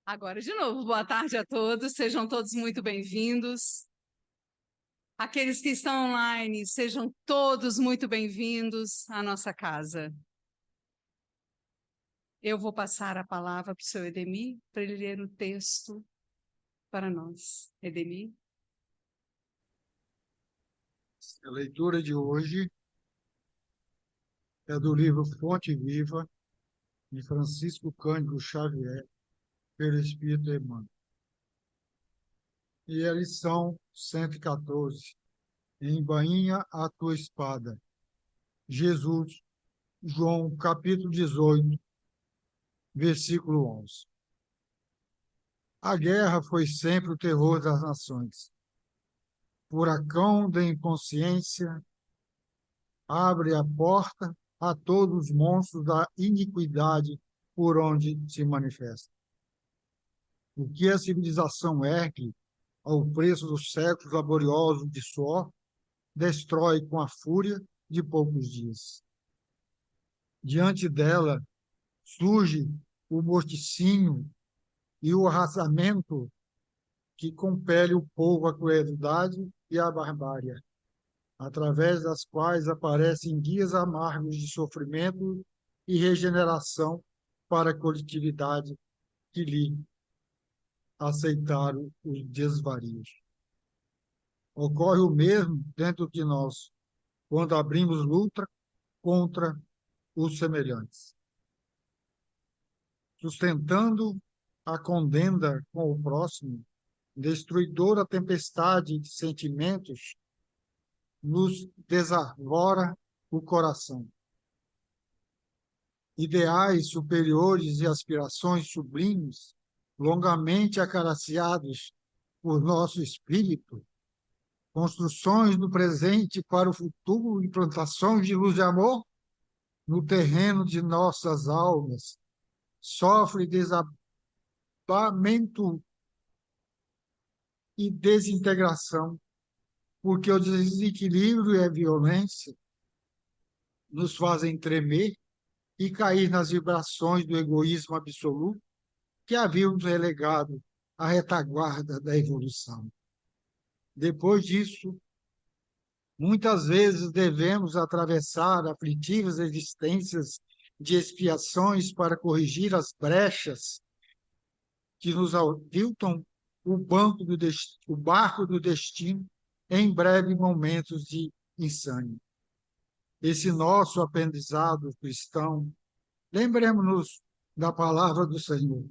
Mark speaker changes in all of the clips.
Speaker 1: Agora, de novo, boa tarde a todos, sejam todos muito bem-vindos. Aqueles que estão online, sejam todos muito bem-vindos à nossa casa. Eu vou passar a palavra para o seu Edemir, para ele ler o texto para nós. Edemir?
Speaker 2: A leitura de hoje é do livro Fonte Viva, de Francisco Cândido Xavier, pelo Espírito Emmanuel. E a lição 114, Embainha a tua espada. Jesus, João, capítulo 18, versículo 11. A guerra foi sempre o terror das nações. Furacão da inconsciência abre a porta a todos os monstros da iniquidade por onde se manifesta. O que a civilização ergue ao preço dos séculos laboriosos de suor, destrói com a fúria de poucos dias. Diante dela surge o morticínio e o arrasamento que compele o povo à crueldade e à barbárie, através das quais aparecem dias amargos de sofrimento e regeneração para a coletividade que lhe aceitaram os desvarios. Ocorre o mesmo dentro de nós, quando abrimos luta contra os semelhantes. Sustentando a contenda com o próximo, destruidora tempestade de sentimentos, nos desarvora o coração. Ideais superiores e aspirações sublimes, longamente acariciados por nosso espírito, construções do presente para o futuro, implantações de luz e amor no terreno de nossas almas, sofre desabamento e desintegração, porque o desequilíbrio e a violência nos fazem tremer e cair nas vibrações do egoísmo absoluto que havíamos relegado à retaguarda da evolução. Depois disso, muitas vezes devemos atravessar aflitivas existências de expiações para corrigir as brechas que nos aviltam o barco do destino em breves momentos de insânia. Esse nosso aprendizado cristão, lembremos-nos da palavra do Senhor.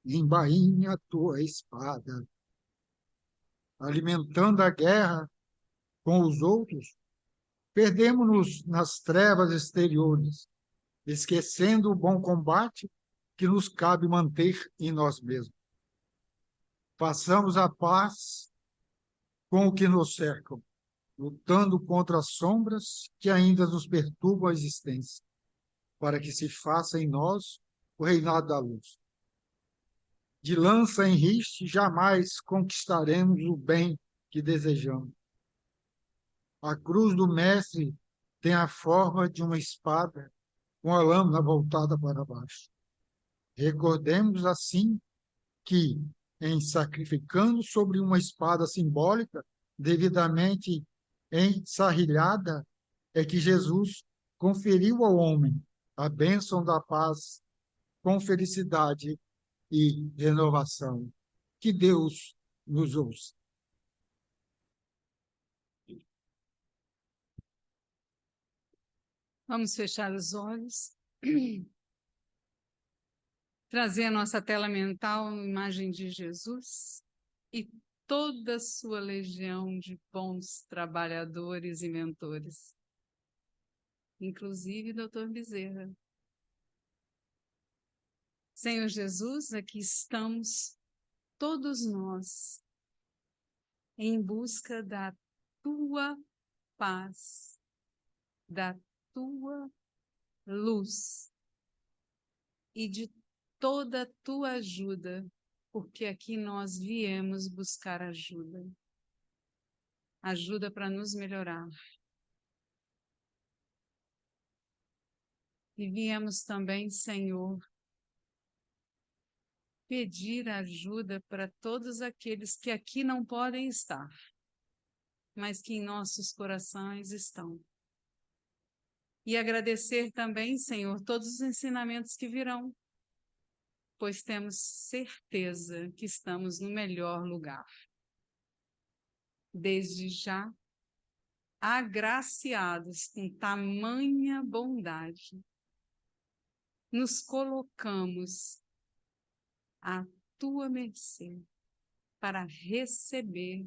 Speaker 2: Embainha a tua espada. Alimentando a guerra com os outros, perdemos-nos nas trevas exteriores, esquecendo o bom combate que nos cabe manter em nós mesmos. Façamos a paz com o que nos cercam, lutando contra as sombras que ainda nos perturbam a existência, para que se faça em nós o reinado da luz. De lança em riste, jamais conquistaremos o bem que desejamos. A cruz do Mestre tem a forma de uma espada com a lâmina voltada para baixo. Recordemos assim que, em sacrificando sobre uma espada simbólica, devidamente ensarrilhada, é que Jesus conferiu ao homem a bênção da paz com felicidade e renovação. Que Deus nos ouça.
Speaker 1: Vamos fechar os olhos. Trazer a nossa tela mental a imagem de Jesus e toda a sua legião de bons trabalhadores e mentores, inclusive Dr. Bezerra. Senhor Jesus, aqui estamos todos nós em busca da tua paz, da tua luz e de toda a tua ajuda, porque aqui nós viemos buscar ajuda. Ajuda para nos melhorar. E viemos também, Senhor, pedir ajuda para todos aqueles que aqui não podem estar, mas que em nossos corações estão. E agradecer também, Senhor, todos os ensinamentos que virão, pois temos certeza que estamos no melhor lugar. Desde já, agraciados com tamanha bondade, nos colocamos à tua mercê para receber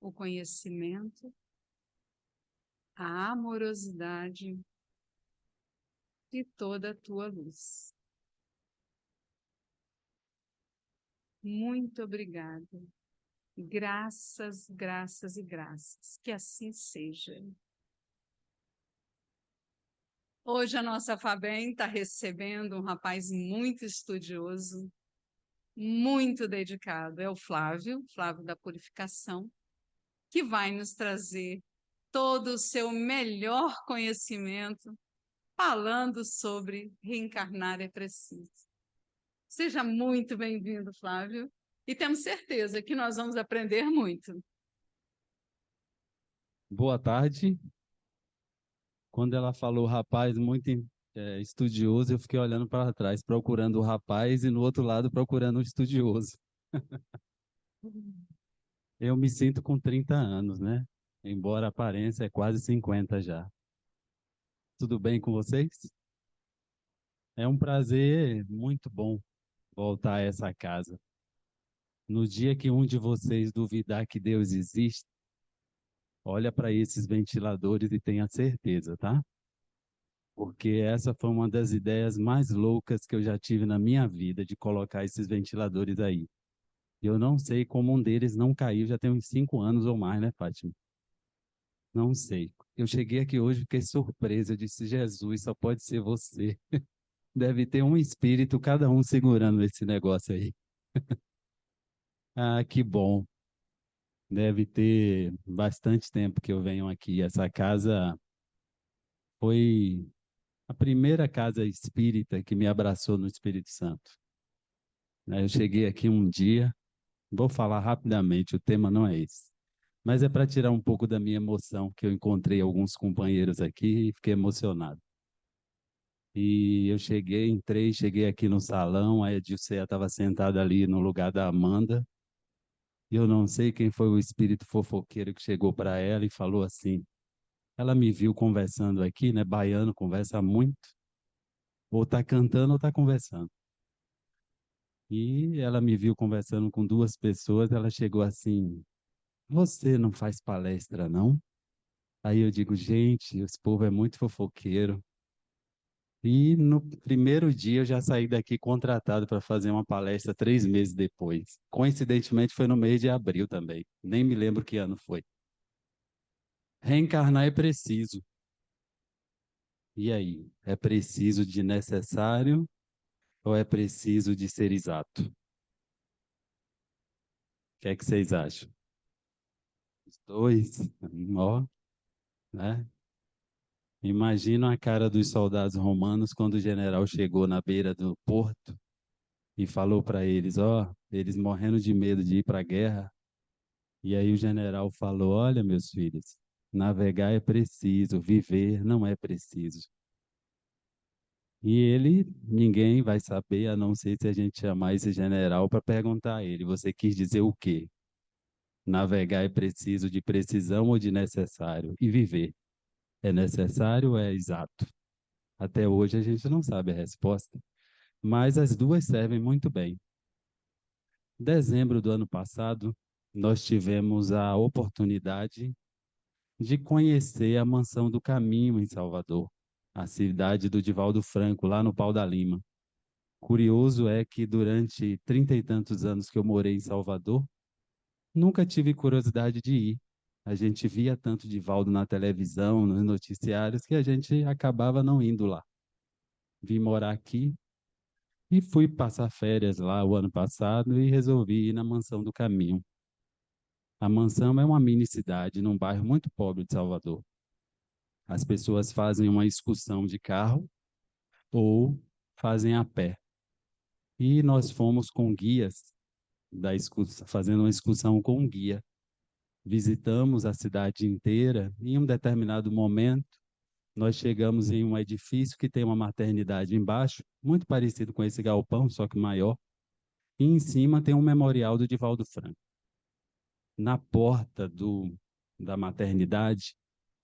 Speaker 1: o conhecimento, a amorosidade de toda a tua luz. Muito obrigada. Graças, graças e graças. Que assim seja. Hoje a nossa Fabem está recebendo um rapaz muito estudioso, muito dedicado. É o Flávio da Purificação, que vai nos trazer todo o seu melhor conhecimento, falando sobre reencarnar é preciso. Seja muito bem-vindo, Flávio, e temos certeza que nós vamos aprender muito.
Speaker 3: Boa tarde. Quando ela falou rapaz muito estudioso, eu fiquei olhando para trás, procurando o rapaz e no outro lado procurando o estudioso. Eu me sinto com 30 anos, né? Embora a aparência é quase 50 já. Tudo bem com vocês? É um prazer muito bom voltar a essa casa. No dia que um de vocês duvidar que Deus existe, olha para esses ventiladores e tenha certeza, tá? Porque essa foi uma das ideias mais loucas que eu já tive na minha vida, de colocar esses ventiladores aí. Eu não sei como um deles não caiu, já tem uns 5 anos ou mais, né, Fátima? Não sei. Eu cheguei aqui hoje, fiquei surpreso, eu disse, Jesus, só pode ser você. Deve ter um espírito, cada um segurando esse negócio aí. Ah, que bom. Deve ter bastante tempo que eu venho aqui. Essa casa foi a primeira casa espírita que me abraçou no Espírito Santo. Eu cheguei aqui um dia, vou falar rapidamente, o tema não é esse, mas é para tirar um pouco da minha emoção, que eu encontrei alguns companheiros aqui e fiquei emocionado. E eu cheguei aqui no salão, a Edilceia estava sentada ali no lugar da Amanda, e eu não sei quem foi o espírito fofoqueiro que chegou para ela e falou assim, ela me viu conversando aqui, né, baiano conversa muito, ou está cantando ou está conversando. E ela me viu conversando com duas pessoas, ela chegou assim, você não faz palestra, não? Aí eu digo, gente, esse povo é muito fofoqueiro. E no primeiro dia eu já saí daqui contratado para fazer uma palestra 3 meses depois. Coincidentemente foi no mês de abril também. Nem me lembro que ano foi. Reencarnar é preciso. E aí? É preciso de necessário ou é preciso de ser exato? O que é que vocês acham? Os dois? Ó, né? Imagina a cara dos soldados romanos quando o general chegou na beira do porto e falou para eles, ó, eles morrendo de medo de ir para a guerra. E aí o general falou, olha, meus filhos, navegar é preciso, viver não é preciso. E ele, ninguém vai saber, a não ser se a gente chamar esse general para perguntar a ele, você quis dizer o quê? Navegar é preciso de precisão ou de necessário? E viver é necessário ou é exato? Até hoje a gente não sabe a resposta, mas as duas servem muito bem. Dezembro do ano passado, nós tivemos a oportunidade de conhecer a Mansão do Caminho em Salvador, a cidade do Divaldo Franco, lá no Pau da Lima. Curioso é que durante 30 e tantos anos que eu morei em Salvador, nunca tive curiosidade de ir. A gente via tanto Divaldo na televisão, nos noticiários, que a gente acabava não indo lá. Vim morar aqui e fui passar férias lá o ano passado e resolvi ir na Mansão do Caminho. A mansão é uma mini cidade num bairro muito pobre de Salvador. As pessoas fazem uma excursão de carro ou fazem a pé. E nós fomos com guias da excursão, fazendo uma excursão com um guia. Visitamos a cidade inteira e em um determinado momento nós chegamos em um edifício que tem uma maternidade embaixo, muito parecido com esse galpão, só que maior, e em cima tem um memorial do Divaldo Franco. Na porta da maternidade,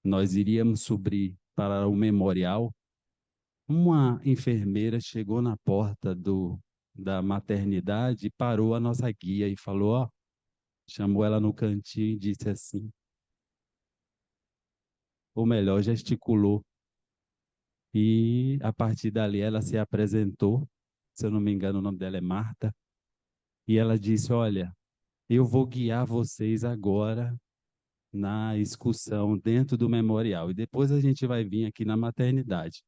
Speaker 3: nós iríamos subir para o memorial. Uma enfermeira chegou na porta da maternidade e parou a nossa guia e falou, ó, chamou ela no cantinho e disse assim, ou melhor, gesticulou. E a partir dali ela se apresentou, se eu não me engano o nome dela é Marta, e ela disse, olha, eu vou guiar vocês agora na excursão dentro do memorial e depois a gente vai vir aqui na maternidade.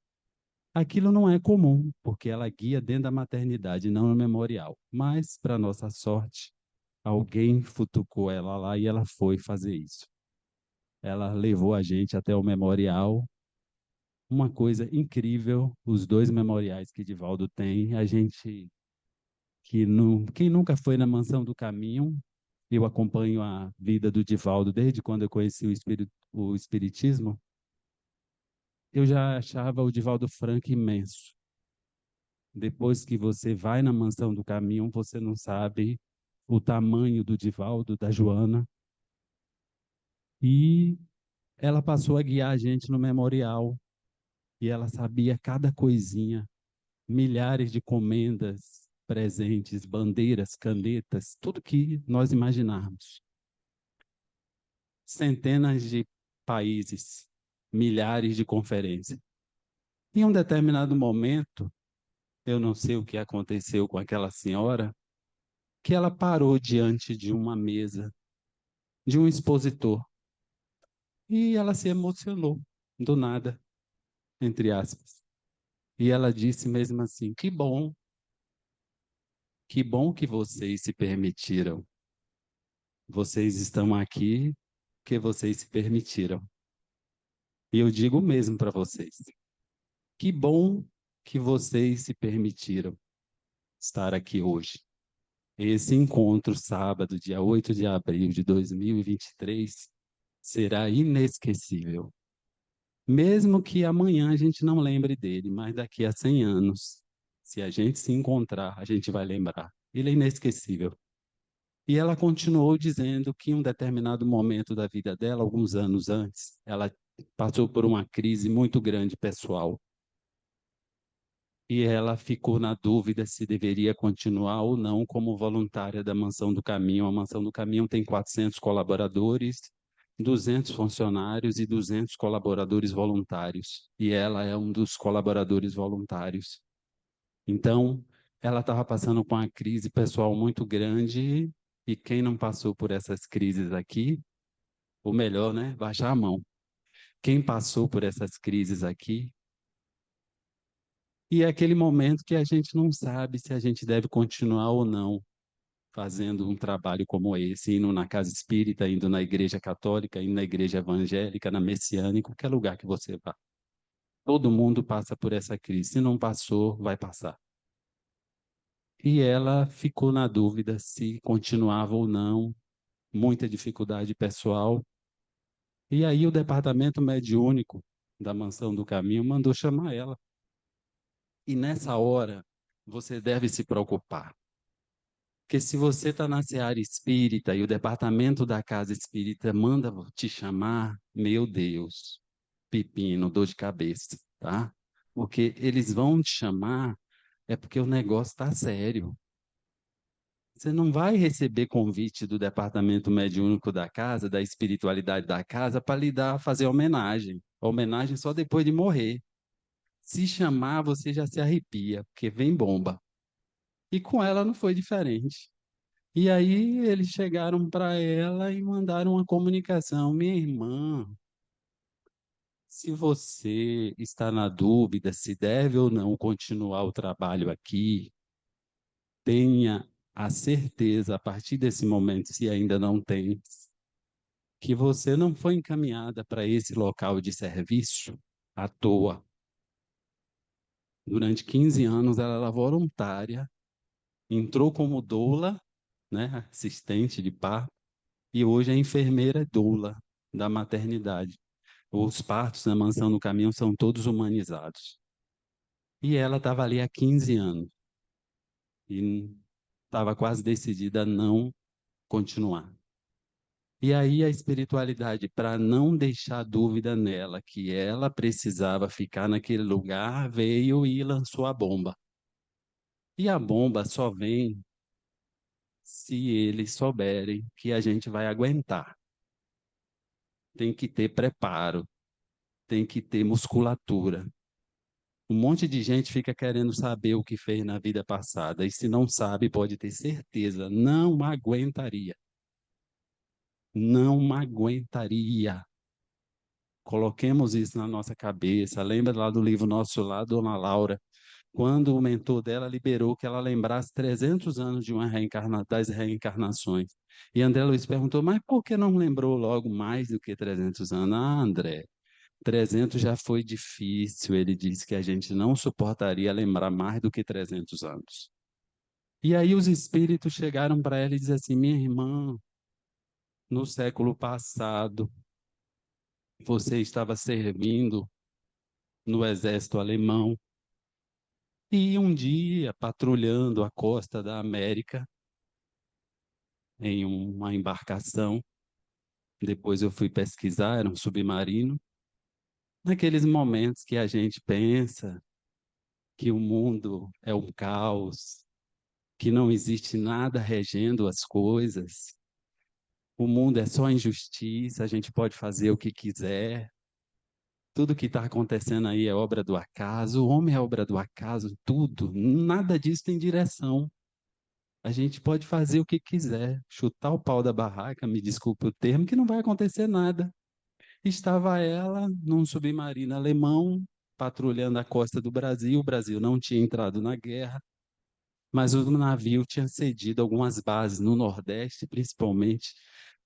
Speaker 3: Aquilo não é comum, porque ela guia dentro da maternidade, não no memorial. Mas, para nossa sorte, alguém futucou ela lá e ela foi fazer isso. Ela levou a gente até o memorial. Uma coisa incrível, os dois memoriais que Divaldo tem, a gente quem nunca foi na Mansão do Caminho, eu acompanho a vida do Divaldo desde quando eu conheci o espiritismo, eu já achava o Divaldo Franco imenso. Depois que você vai na Mansão do Caminho, você não sabe o tamanho do Divaldo, da Joana. E ela passou a guiar a gente no memorial. E ela sabia cada coisinha, milhares de comendas, presentes, bandeiras, canetas, tudo que nós imaginarmos. Centenas de países, milhares de conferências. Em um determinado momento, eu não sei o que aconteceu com aquela senhora, que ela parou diante de uma mesa de um expositor e ela se emocionou do nada, entre aspas. E ela disse mesmo assim: que bom que vocês se permitiram. Vocês estão aqui porque vocês se permitiram. E eu digo mesmo para vocês: que bom que vocês se permitiram estar aqui hoje. Esse encontro, sábado, dia 8 de abril de 2023, será inesquecível. Mesmo que amanhã a gente não lembre dele, mas daqui a 100 anos, se a gente se encontrar, a gente vai lembrar. Ele é inesquecível. E ela continuou dizendo que em um determinado momento da vida dela, alguns anos antes, ela passou por uma crise muito grande pessoal. E ela ficou na dúvida se deveria continuar ou não como voluntária da Mansão do Caminho. A Mansão do Caminho tem 400 colaboradores, 200 funcionários e 200 colaboradores voluntários. E ela é um dos colaboradores voluntários. Então, ela estava passando com uma crise pessoal muito grande e quem não passou por essas crises aqui, ou melhor, né, baixar a mão. Quem passou por essas crises aqui, e é aquele momento que a gente não sabe se a gente deve continuar ou não fazendo um trabalho como esse, indo na casa espírita, indo na igreja católica, indo na igreja evangélica, na messiânica, qualquer lugar que você vá. Todo mundo passa por essa crise. Se não passou, vai passar. E ela ficou na dúvida se continuava ou não, muita dificuldade pessoal. E aí o departamento mediúnico da Mansão do Caminho mandou chamar ela. E nessa hora, você deve se preocupar. Porque se você está na seara espírita e o departamento da casa espírita manda te chamar, meu Deus, pepino, dor de cabeça, tá? Porque eles vão te chamar é porque o negócio está sério. Você não vai receber convite do departamento mediúnico da casa, da espiritualidade da casa, para lhe dar, fazer homenagem. Homenagem só depois de morrer. Se chamar, você já se arrepia, porque vem bomba. E com ela não foi diferente. E aí eles chegaram para ela e mandaram uma comunicação. Minha irmã, se você está na dúvida se deve ou não continuar o trabalho aqui, tenha a certeza, a partir desse momento, se ainda não tem, que você não foi encaminhada para esse local de serviço à toa. Durante 15 anos ela era voluntária entrou como doula, né, assistente de parto, e hoje é enfermeira doula da maternidade. Os partos na Mansão do Caminho são todos humanizados. E ela estava ali há 15 anos e estava quase decidida a não continuar. E aí a espiritualidade, para não deixar dúvida nela que ela precisava ficar naquele lugar, veio e lançou a bomba. E a bomba só vem se eles souberem que a gente vai aguentar. Tem que ter preparo, tem que ter musculatura. Um monte de gente fica querendo saber o que fez na vida passada, e se não sabe, pode ter certeza, não aguentaria. Não aguentaria. Coloquemos isso na nossa cabeça. Lembra lá do livro Nosso Lar, Dona Laura, quando o mentor dela liberou que ela lembrasse 300 anos de das reencarnações. E André Luiz perguntou, mas por que não lembrou logo mais do que 300 anos? Ah, André, 300 já foi difícil. Ele disse que a gente não suportaria lembrar mais do que 300 anos. E aí os espíritos chegaram para ela e disseram assim, minha irmã, no século passado, você estava servindo no exército alemão e um dia, patrulhando a costa da América, em uma embarcação, depois eu fui pesquisar, era um submarino, naqueles momentos que a gente pensa que o mundo é um caos, que não existe nada regendo as coisas, o mundo é só injustiça, a gente pode fazer o que quiser, tudo que está acontecendo aí é obra do acaso, o homem é obra do acaso, tudo, nada disso tem direção. A gente pode fazer o que quiser, chutar o pau da barraca, me desculpe o termo, que não vai acontecer nada. Estava ela num submarino alemão, patrulhando a costa do Brasil. O Brasil não tinha entrado na guerra, mas o navio tinha cedido algumas bases no Nordeste, principalmente,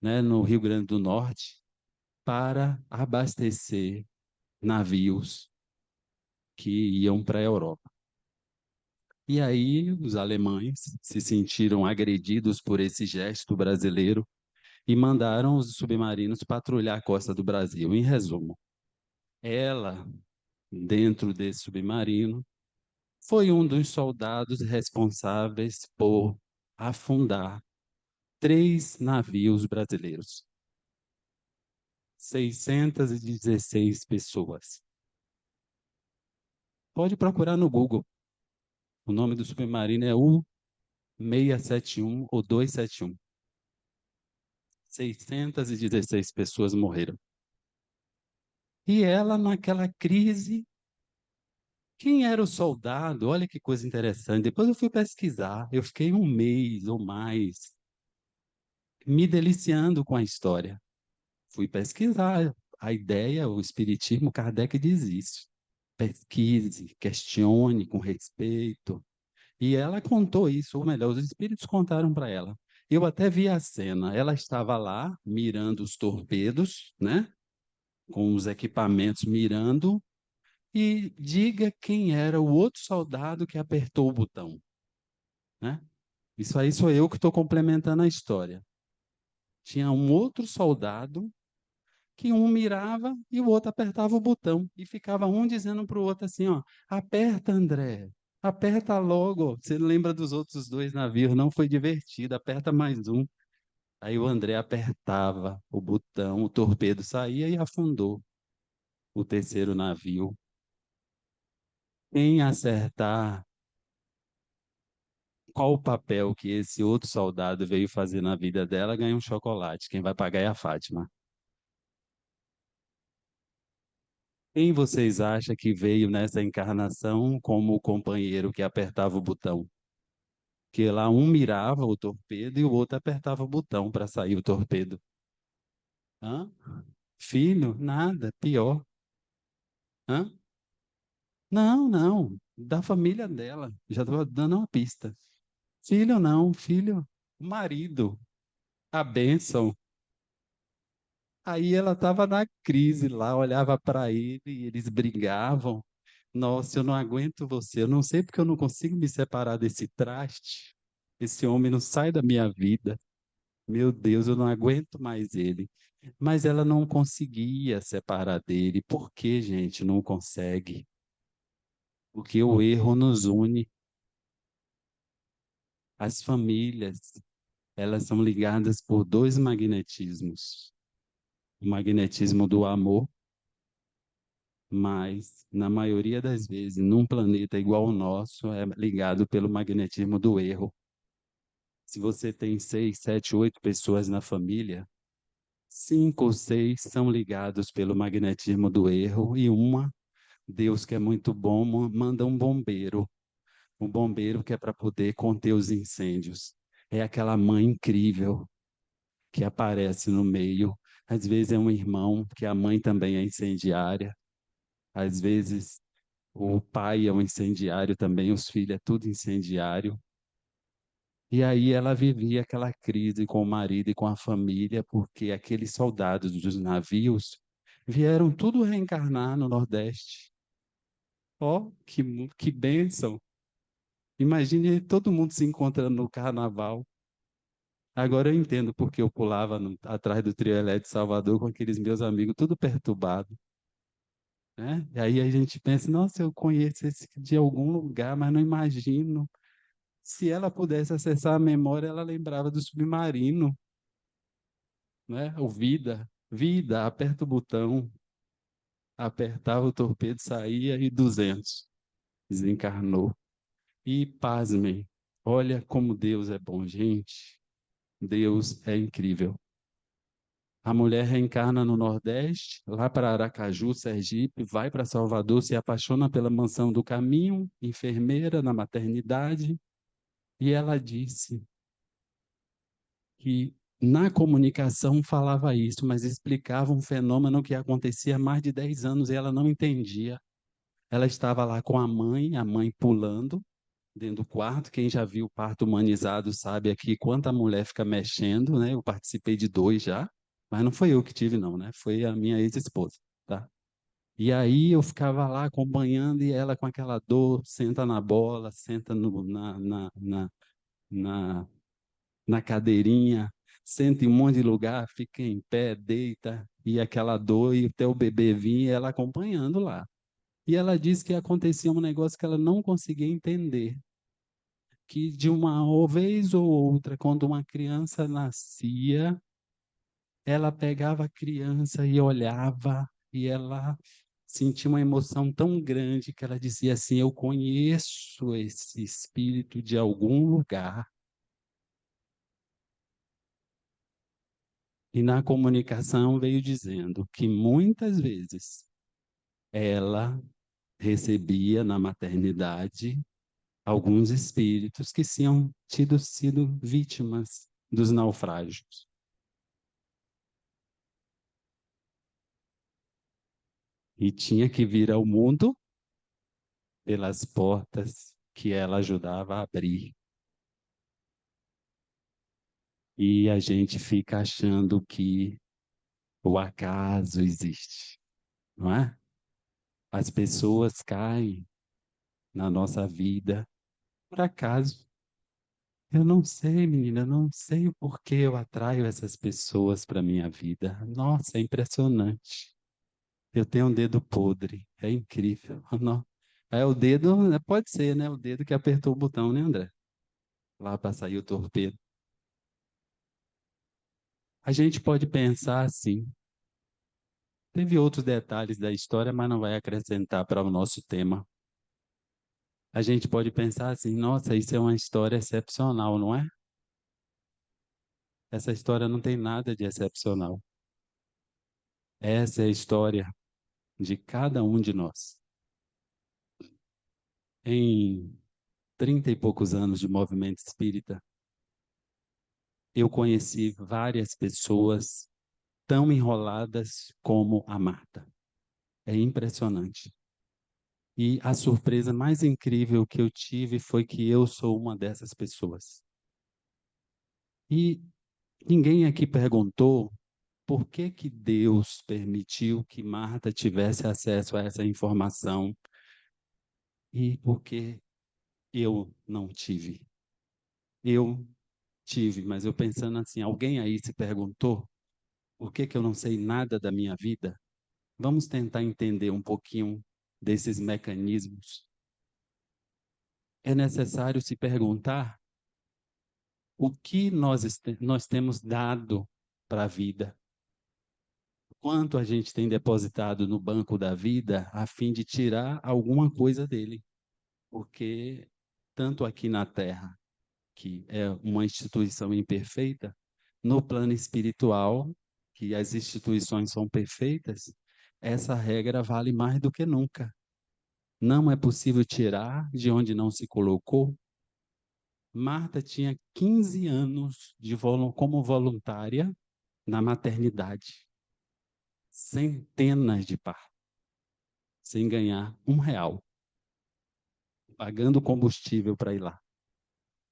Speaker 3: né, no Rio Grande do Norte, para abastecer navios que iam para a Europa. E aí os alemães se sentiram agredidos por esse gesto brasileiro e mandaram os submarinos patrulhar a costa do Brasil. Em resumo, ela, dentro desse submarino, foi um dos soldados responsáveis por afundar 3 navios brasileiros. 616 pessoas. Pode procurar no Google. O nome do submarino é U-671 ou 271. 616 pessoas morreram. E ela, naquela crise, quem era o soldado? Olha que coisa interessante. Depois eu fui pesquisar. Eu fiquei um mês ou mais me deliciando com a história. Fui pesquisar a ideia, o espiritismo, Kardec diz isso. Pesquise, questione com respeito. E ela contou isso, ou melhor, os espíritos contaram para ela. Eu até vi a cena. Ela estava lá mirando os torpedos, né? Com os equipamentos mirando, e diga quem era o outro soldado que apertou o botão, né? Isso aí sou eu que estou complementando a história. Tinha um outro soldado que um mirava e o outro apertava o botão e ficava um dizendo para o outro assim, ó, aperta, André, aperta logo. Você lembra dos outros 2 navios? Não foi divertido, aperta mais um. Aí o André apertava o botão, o torpedo saía e afundou o terceiro navio. Quem acertar qual o papel que esse outro soldado veio fazer na vida dela, ganha um chocolate. Quem vai pagar é a Fátima. Quem vocês acham que veio nessa encarnação como o companheiro que apertava o botão? Que lá um mirava o torpedo e o outro apertava o botão para sair o torpedo. Hã? Filho? Nada, pior. Hã? Não, não. Da família dela. Já estou dando uma pista. Filho não, filho, marido. A bênção. Aí ela estava na crise lá, olhava para ele e eles brigavam. Nossa, eu não aguento você. Eu não sei porque eu não consigo me separar desse traste. Esse homem não sai da minha vida. Meu Deus, eu não aguento mais ele. Mas ela não conseguia separar dele. Por que, gente, não consegue? Porque o erro nos une. As famílias, elas são ligadas por dois magnetismos. O magnetismo do amor, mas, na maioria das vezes, num planeta igual ao nosso, é ligado pelo magnetismo do erro. Se você tem 6, 7, 8 pessoas na família, 5 ou 6 são ligados pelo magnetismo do erro e uma, Deus que é muito bom, manda um bombeiro que é para poder conter os incêndios. É aquela mãe incrível que aparece no meio. Às vezes é um irmão, que a mãe também é incendiária. Às vezes o pai é um incendiário também, os filhos é tudo incendiário. E aí ela vivia aquela crise com o marido e com a família, porque aqueles soldados dos navios vieram tudo reencarnar no Nordeste. Ó, que bênção! Imagine todo mundo se encontrando no carnaval. Agora eu entendo porque eu pulava atrás do trio elétrico de Salvador com aqueles meus amigos tudo perturbado, né? E aí a gente pensa, nossa, eu conheço esse de algum lugar, mas não imagino. Se ela pudesse acessar a memória, ela lembrava do submarino, né? O vida, aperta o botão, apertava o torpedo, saía e 200, desencarnou. E pasmem, olha como Deus é bom, gente. Deus é incrível. A mulher reencarna no Nordeste, lá para Aracaju, Sergipe, vai para Salvador, se apaixona pela mansão do caminho, enfermeira na maternidade, e ela disse que na comunicação falava isso, mas explicava um fenômeno que acontecia há mais de 10 anos e ela não entendia. Ela estava lá com a mãe pulando dentro do quarto. Quem já viu parto humanizado sabe aqui quanta mulher fica mexendo, né? Eu participei de 2 já, mas não foi eu que tive, não, né? Foi a minha ex-esposa, tá? E aí eu ficava lá acompanhando e ela com aquela dor, senta na bola, senta na, na cadeirinha, senta em um monte de lugar, fica em pé, deita, e aquela dor, e até o bebê vinha, e ela acompanhando lá. E ela disse que acontecia um negócio que ela não conseguia entender, que de uma vez ou outra, quando uma criança nascia, ela pegava a criança e olhava, e ela sentia uma emoção tão grande que ela dizia assim: eu conheço esse espírito de algum lugar. E na comunicação veio dizendo que muitas vezes ela recebia na maternidade alguns espíritos que tinham sido vítimas dos naufrágios. E tinha que vir ao mundo pelas portas que ela ajudava a abrir. E a gente fica achando que o acaso existe, não é? As pessoas caem na nossa vida por acaso. Eu não sei, menina, eu não sei o porquê eu atraio essas pessoas para minha vida. Nossa, é impressionante. Eu tenho um dedo podre, é incrível. Não. É o dedo, pode ser, né? O dedo que apertou o botão, né, André? Lá para sair o torpedo. A gente pode pensar assim. Teve outros detalhes da história, mas não vai acrescentar para o nosso tema. A gente pode pensar assim: nossa, isso é uma história excepcional, não é? Essa história não tem nada de excepcional. Essa é a história de cada um de nós. Em 30 e poucos anos de movimento espírita, eu conheci várias pessoas tão enroladas como a Marta. É impressionante. E a surpresa mais incrível que eu tive foi que eu sou uma dessas pessoas. E ninguém aqui perguntou por que que Deus permitiu que Marta tivesse acesso a essa informação e por que eu não tive. eu tive, mas eu pensando assim, alguém aí se perguntou por que que eu não sei nada da minha vida? Vamos tentar entender um pouquinho desses mecanismos. É necessário se perguntar o que nós temos dado para a vida. Quanto a gente tem depositado no banco da vida a fim de tirar alguma coisa dele. Porque tanto aqui na Terra, que é uma instituição imperfeita, no plano espiritual, que as instituições são perfeitas, essa regra vale mais do que nunca. Não é possível tirar de onde não se colocou. Marta tinha 15 anos como voluntária na maternidade. Centenas de partos, sem ganhar R$ 1, pagando combustível para ir lá.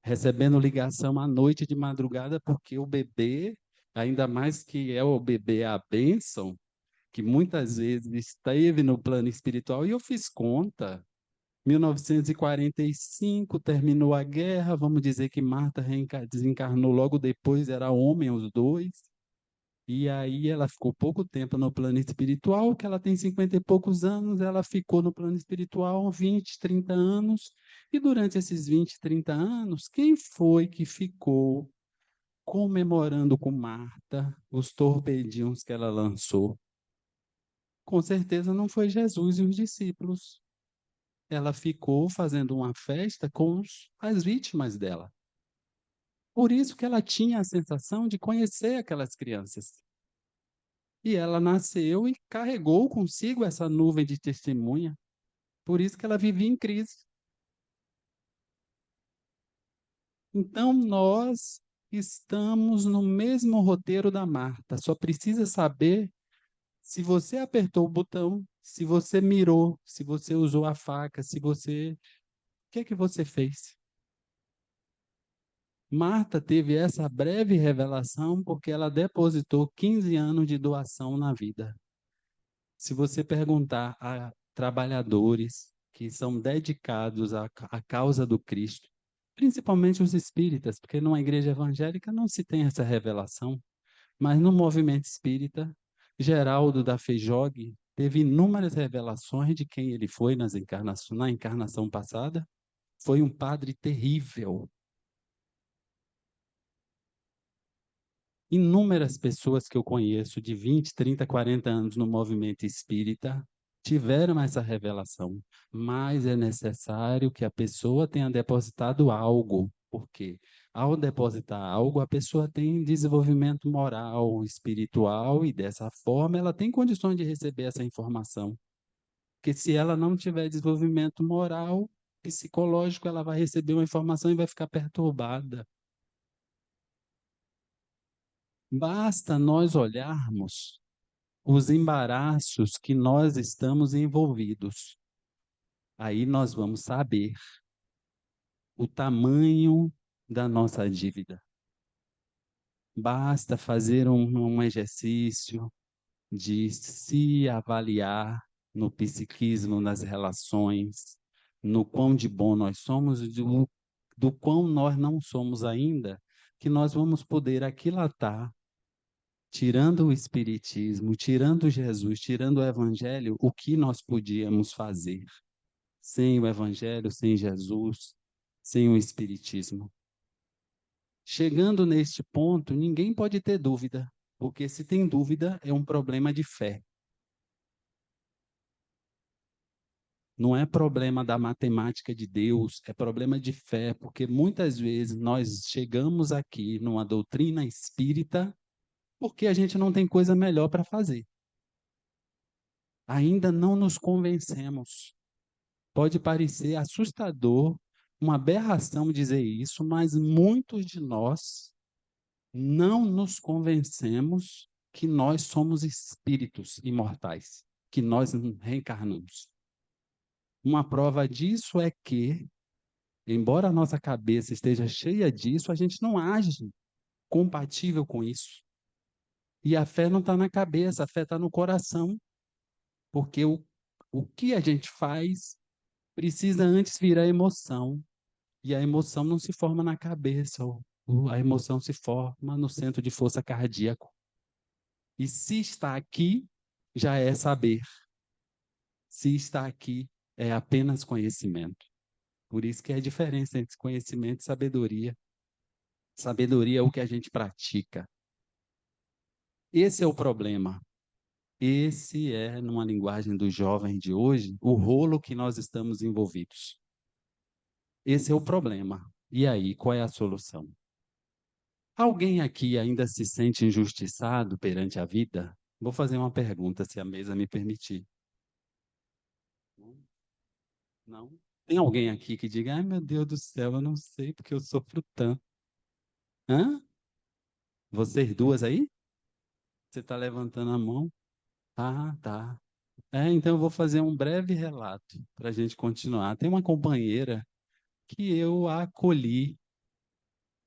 Speaker 3: Recebendo ligação à noite de madrugada, porque o bebê, ainda mais que é o bebê a bênção, que muitas vezes esteve no plano espiritual, e eu fiz conta. 1945 terminou a guerra, vamos dizer que Marta desencarnou logo depois, era homem os dois, e aí ela ficou pouco tempo no plano espiritual, que ela tem 50 e poucos anos, ela ficou no plano espiritual 20, 30 anos, e durante esses 20, 30 anos, quem foi que ficou comemorando com Marta os torpedinhos que ela lançou? Com certeza não foi Jesus e os discípulos. Ela ficou fazendo uma festa com as vítimas dela. Por isso que ela tinha a sensação de conhecer aquelas crianças. E ela nasceu e carregou consigo essa nuvem de testemunha. Por isso que ela vivia em crise. Então nós estamos no mesmo roteiro da Marta. Só precisa saber se você apertou o botão, se você mirou, se você usou a faca, se você. O que é que você fez? Marta teve essa breve revelação porque ela depositou 15 anos de doação na vida. Se você perguntar a trabalhadores que são dedicados à causa do Cristo, principalmente os espíritas, porque numa igreja evangélica não se tem essa revelação, mas no movimento espírita, Geraldo da Feijogue teve inúmeras revelações de quem ele foi na encarnação passada. Foi um padre terrível. Inúmeras pessoas que eu conheço de 20, 30, 40 anos no movimento espírita tiveram essa revelação, mas é necessário que a pessoa tenha depositado algo, porque ao depositar algo, a pessoa tem desenvolvimento moral, espiritual, e dessa forma ela tem condições de receber essa informação. Porque se ela não tiver desenvolvimento moral, psicológico, ela vai receber uma informação e vai ficar perturbada. Basta nós olharmos os embaraços que nós estamos envolvidos. Aí nós vamos saber o tamanho da nossa dívida. Basta fazer um exercício de se avaliar no psiquismo, nas relações, no quão de bom nós somos e do quão nós não somos ainda, que nós vamos poder aquilatar, tirando o Espiritismo, tirando Jesus, tirando o Evangelho, o que nós podíamos fazer sem o Evangelho, sem Jesus, sem o Espiritismo. Chegando neste ponto, ninguém pode ter dúvida, porque se tem dúvida, é um problema de fé. Não é problema da matemática de Deus, é problema de fé, porque muitas vezes nós chegamos aqui numa doutrina espírita porque a gente não tem coisa melhor para fazer. Ainda não nos convencemos. Pode parecer assustador, uma aberração dizer isso, mas muitos de nós não nos convencemos que nós somos espíritos imortais, que nós reencarnamos. Uma prova disso é que, embora a nossa cabeça esteja cheia disso, a gente não age compatível com isso. E a fé não está na cabeça, a fé está no coração. Porque o que a gente faz precisa antes virar emoção. E a emoção não se forma na cabeça, a emoção se forma no centro de força cardíaco. E se está aqui, já é saber. Se está aqui, é apenas conhecimento. Por isso que é a diferença entre conhecimento e sabedoria. Sabedoria é o que a gente pratica. Esse é o problema. Esse é, numa linguagem dos jovens de hoje, o rolo que nós estamos envolvidos. Esse é o problema. E aí, qual é a solução? Alguém aqui ainda se sente injustiçado perante a vida? Vou fazer uma pergunta, se a mesa me permitir. Não? Tem alguém aqui que diga, ai meu Deus do céu, eu não sei porque eu sofro tanto. Hã? Vocês duas aí? Você está levantando a mão? Ah, tá. Então eu vou fazer um breve relato para a gente continuar. Tem uma companheira que eu acolhi.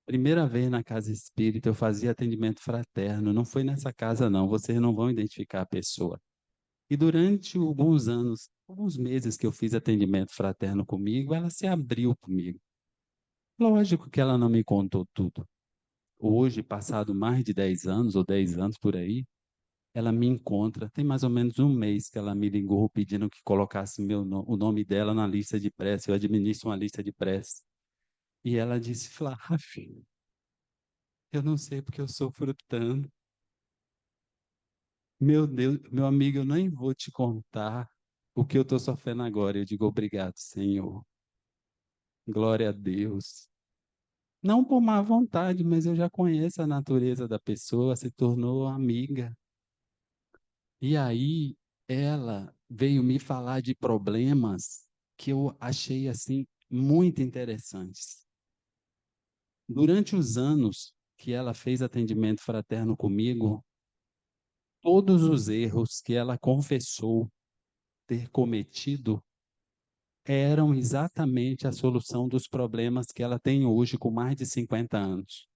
Speaker 3: Primeira vez na casa espírita, eu fazia atendimento fraterno. Não foi nessa casa, não. Vocês não vão identificar a pessoa. E durante alguns anos, alguns meses que eu fiz atendimento fraterno comigo, ela se abriu comigo. Lógico que ela não me contou tudo. Hoje, passado mais de 10 anos, ou 10 anos por aí, ela me encontra. Tem mais ou menos um mês que ela me ligou pedindo que colocasse o nome dela na lista de prece. Eu administro uma lista de prece. E ela disse, Flávio, eu não sei porque eu sofro tanto. Meu Deus, meu amigo, eu nem vou te contar o que eu estou sofrendo agora. Eu digo, obrigado, Senhor. Glória a Deus. Não por má vontade, mas eu já conheço a natureza da pessoa, se tornou amiga. E aí, ela veio me falar de problemas que eu achei, assim, muito interessantes. Durante os anos que ela fez atendimento fraterno comigo, todos os erros que ela confessou ter cometido eram exatamente a solução dos problemas que ela tem hoje com mais de 50 anos.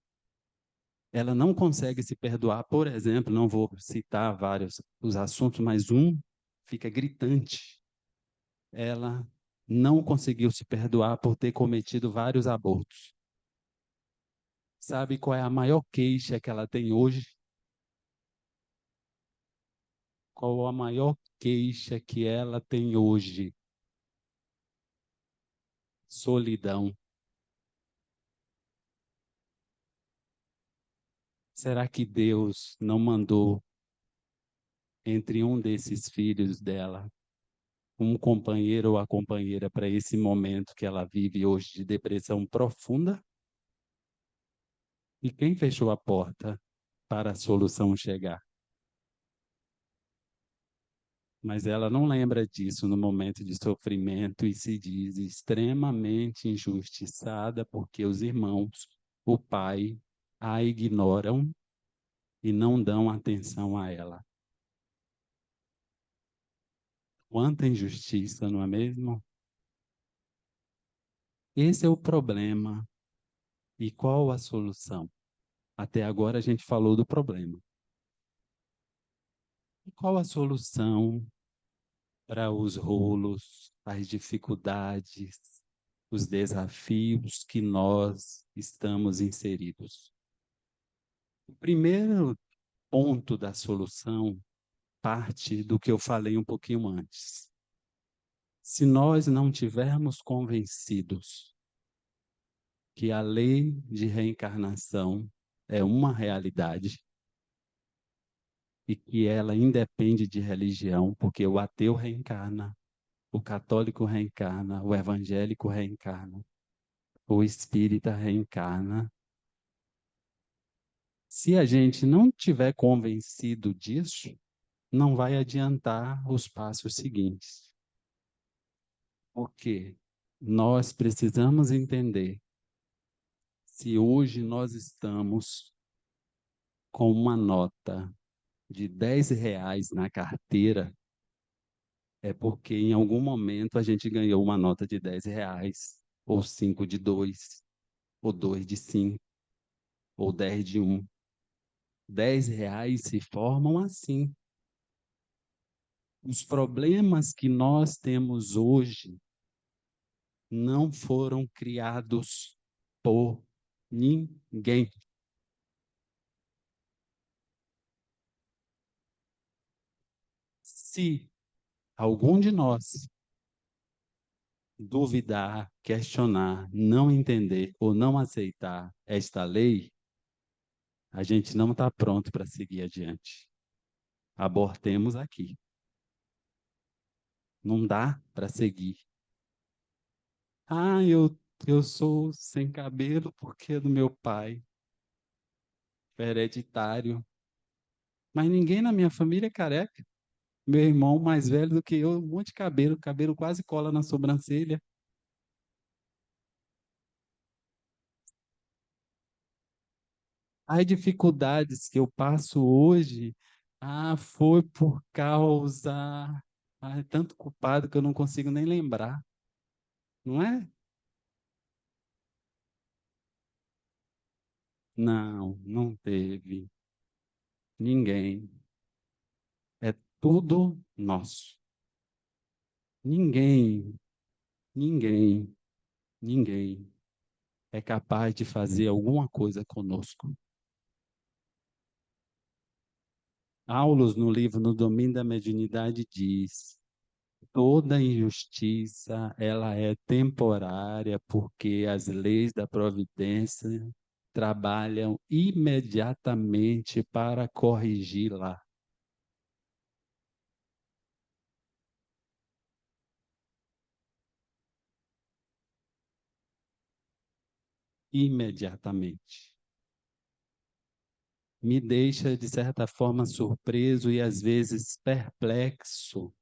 Speaker 3: Ela não consegue se perdoar, por exemplo, não vou citar vários os assuntos, mas um fica gritante. Ela não conseguiu se perdoar por ter cometido vários abortos. Sabe qual é a maior queixa que ela tem hoje? Qual a maior queixa que ela tem hoje? Solidão. Será que Deus não mandou entre um desses filhos dela um companheiro ou a companheira para esse momento que ela vive hoje de depressão profunda? E quem fechou a porta para a solução chegar? Mas ela não lembra disso no momento de sofrimento e se diz extremamente injustiçada porque os irmãos, o pai, a ignoram e não dão atenção a ela. Quanta injustiça, não é mesmo? Esse é o problema. E qual a solução? Até agora a gente falou do problema. E qual a solução para os rolos, as dificuldades, os desafios que nós estamos inseridos? O primeiro ponto da solução parte do que eu falei um pouquinho antes. Se nós não tivermos convencidos que a lei de reencarnação é uma realidade e que ela independe de religião, porque o ateu reencarna, o católico reencarna, o evangélico reencarna, o espírita reencarna. Se a gente não tiver convencido disso, não vai adiantar os passos seguintes. Porque nós precisamos entender se hoje nós estamos com uma nota de R$ 10 na carteira, é porque em algum momento a gente ganhou uma nota de R$ 10, ou 5 de 2, ou 2 de 5, ou 10 de 1. R$ 10 se formam assim. Os problemas que nós temos hoje não foram criados por ninguém. Se algum de nós duvidar, questionar, não entender ou não aceitar esta lei, a gente não está pronto para seguir adiante. Abortemos aqui. Não dá para seguir. Ah, eu sou sem cabelo porque é do meu pai, hereditário. Mas ninguém na minha família é careca. Meu irmão mais velho do que eu, um monte de cabelo, cabelo quase cola na sobrancelha. As dificuldades que eu passo hoje, foi por causa, é tanto culpado que eu não consigo nem lembrar, não é? Não, não teve ninguém. É tudo nosso. Ninguém, ninguém, ninguém é capaz de fazer alguma coisa conosco. Aulus, no livro No Domínio da Mediunidade, diz: toda injustiça ela é temporária, porque as leis da providência trabalham imediatamente para corrigi-la. Imediatamente. Me deixa, de certa forma, surpreso e às vezes perplexo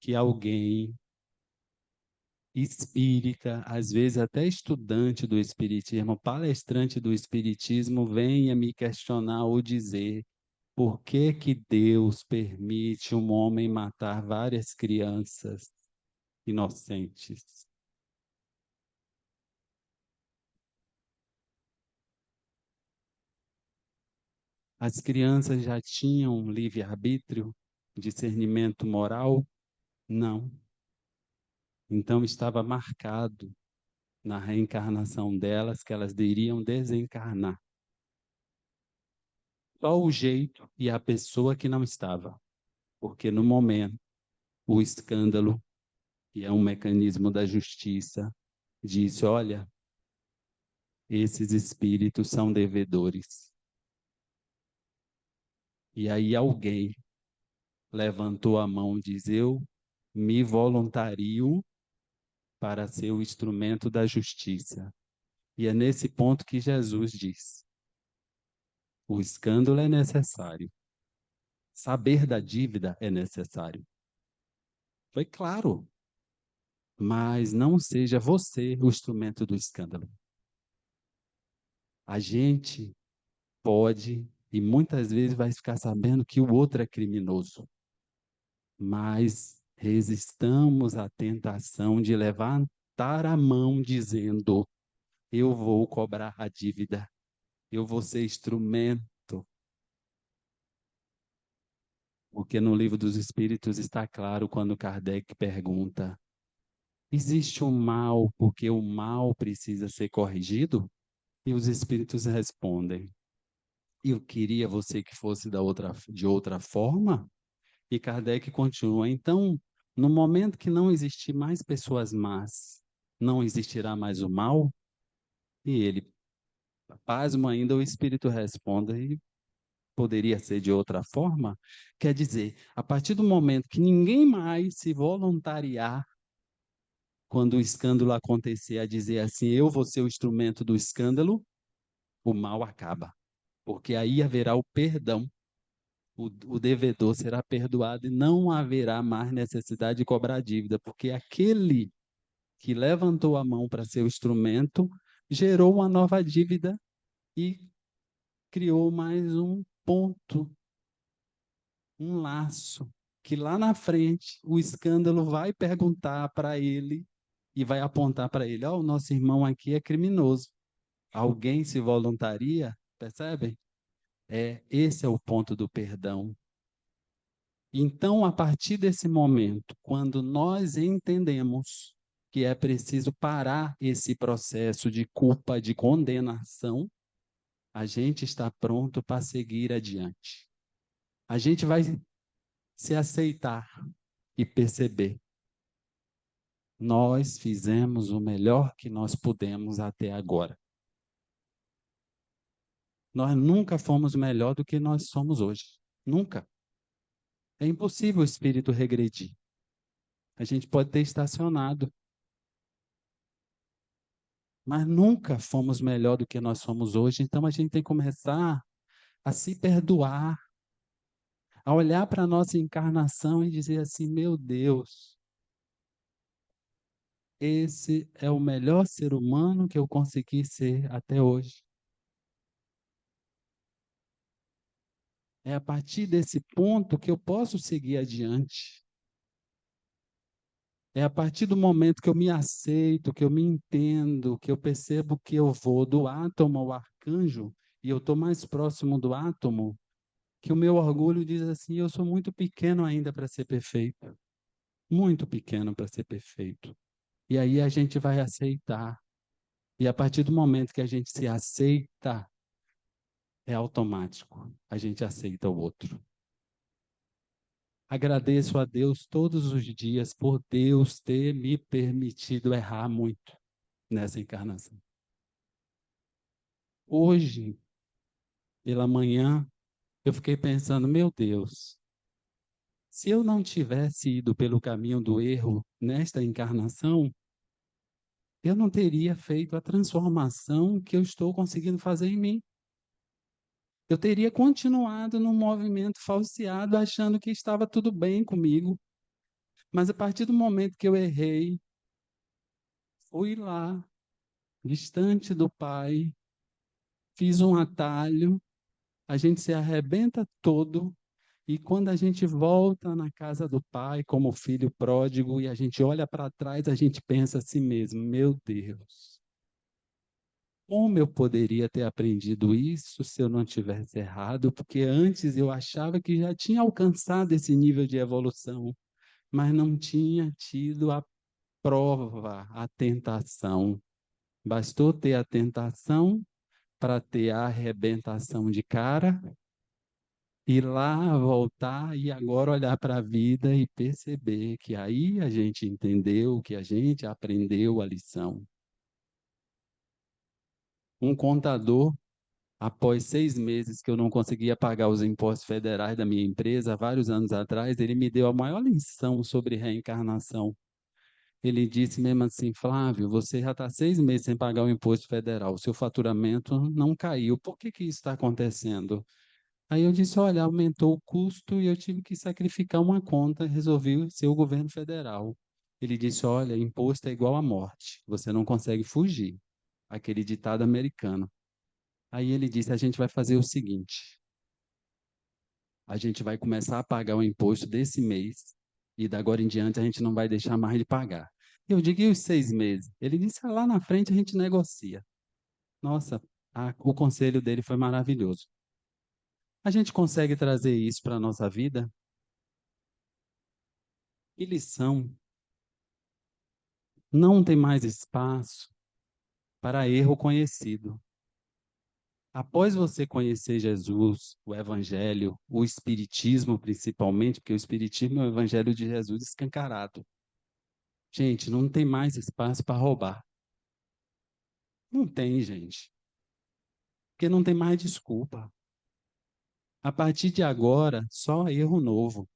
Speaker 3: que alguém espírita, às vezes até estudante do espiritismo, palestrante do espiritismo, venha me questionar ou dizer por que que Deus permite um homem matar várias crianças inocentes. As crianças já tinham livre-arbítrio, discernimento moral? Não. Então estava marcado na reencarnação delas que elas iriam desencarnar. Só o jeito e a pessoa que não estava. Porque no momento, o escândalo, que é um mecanismo da justiça, disse: olha, esses espíritos são devedores. E aí alguém levantou a mão e diz: eu me voluntario para ser o instrumento da justiça. E é nesse ponto que Jesus diz: o escândalo é necessário. Saber da dívida é necessário. Foi claro, mas não seja você o instrumento do escândalo. A gente pode e muitas vezes vai ficar sabendo que o outro é criminoso, mas resistamos à tentação de levantar a mão dizendo: eu vou cobrar a dívida, eu vou ser instrumento, porque no livro dos Espíritos está claro quando Kardec pergunta: existe um mal porque o mal precisa ser corrigido? E os Espíritos respondem: eu queria você que fosse de outra forma? E Kardec continua: então, no momento que não existir mais pessoas más, não existirá mais o mal? E ele, pasmo ainda, o Espírito responde: e poderia ser de outra forma? Quer dizer, a partir do momento que ninguém mais se voluntariar, quando o escândalo acontecer, a dizer assim: eu vou ser o instrumento do escândalo, o mal acaba. Porque aí haverá o perdão. O devedor será perdoado e não haverá mais necessidade de cobrar dívida, porque aquele que levantou a mão para ser o instrumento gerou uma nova dívida e criou mais um ponto, um laço, que lá na frente o escândalo vai perguntar para ele e vai apontar para ele: ó, o nosso irmão aqui é criminoso. Alguém se voluntaria? Percebem? Esse é o ponto do perdão. Então, a partir desse momento, quando nós entendemos que é preciso parar esse processo de culpa, de condenação, a gente está pronto para seguir adiante. A gente vai se aceitar e perceber. Nós fizemos o melhor que nós pudemos até agora. Nós nunca fomos melhor do que nós somos hoje. Nunca. É impossível o espírito regredir. A gente pode ter estacionado, mas nunca fomos melhor do que nós somos hoje. Então a gente tem que começar a se perdoar, a olhar para a nossa encarnação e dizer assim: meu Deus, esse é o melhor ser humano que eu consegui ser até hoje. É a partir desse ponto que eu posso seguir adiante. É a partir do momento que eu me aceito, que eu me entendo, que eu percebo que eu vou do átomo ao arcanjo e eu estou mais próximo do átomo, que o meu orgulho diz assim: eu sou muito pequeno ainda para ser perfeito. Muito pequeno para ser perfeito. E aí a gente vai aceitar. E a partir do momento que a gente se aceita, é automático. A gente aceita o outro. Agradeço a Deus todos os dias por Deus ter me permitido errar muito nessa encarnação. Hoje, pela manhã, eu fiquei pensando: meu Deus, se eu não tivesse ido pelo caminho do erro nesta encarnação, eu não teria feito a transformação que eu estou conseguindo fazer em mim. Eu teria continuado no movimento falseado, achando que estava tudo bem comigo. Mas a partir do momento que eu errei, fui lá, distante do Pai, fiz um atalho, a gente se arrebenta todo, e quando a gente volta na casa do Pai, como filho pródigo, e a gente olha para trás, a gente pensa assim mesmo: meu Deus, como eu poderia ter aprendido isso se eu não tivesse errado? Porque antes eu achava que já tinha alcançado esse nível de evolução, mas não tinha tido a prova, a tentação. Bastou ter a tentação para ter a arrebentação de cara, ir lá, voltar e agora olhar para a vida e perceber que aí a gente entendeu, que a gente aprendeu a lição. Um contador, após 6 meses que eu não conseguia pagar os impostos federais da minha empresa, há vários anos atrás, ele me deu a maior lição sobre reencarnação. Ele disse mesmo assim: Flávio, você já está 6 meses sem pagar o imposto federal, o seu faturamento não caiu, por que que isso está acontecendo? Aí eu disse: olha, aumentou o custo e eu tive que sacrificar uma conta, resolvi ser o governo federal. Ele disse: olha, imposto é igual à morte, você não consegue fugir. Aquele ditado americano. Aí ele disse: a gente vai fazer o seguinte, a gente vai começar a pagar o imposto desse mês e da agora em diante a gente não vai deixar mais de pagar. Eu digo: e os 6 meses? Ele disse: ah, lá na frente a gente negocia. Nossa, o conselho dele foi maravilhoso. A gente consegue trazer isso para a nossa vida? Que lição! Não tem mais espaço para erro conhecido. Após você conhecer Jesus, o Evangelho, o Espiritismo principalmente, porque o Espiritismo é o Evangelho de Jesus escancarado. Gente, não tem mais espaço para roubar. Não tem, gente. Porque não tem mais desculpa. A partir de agora, só erro novo.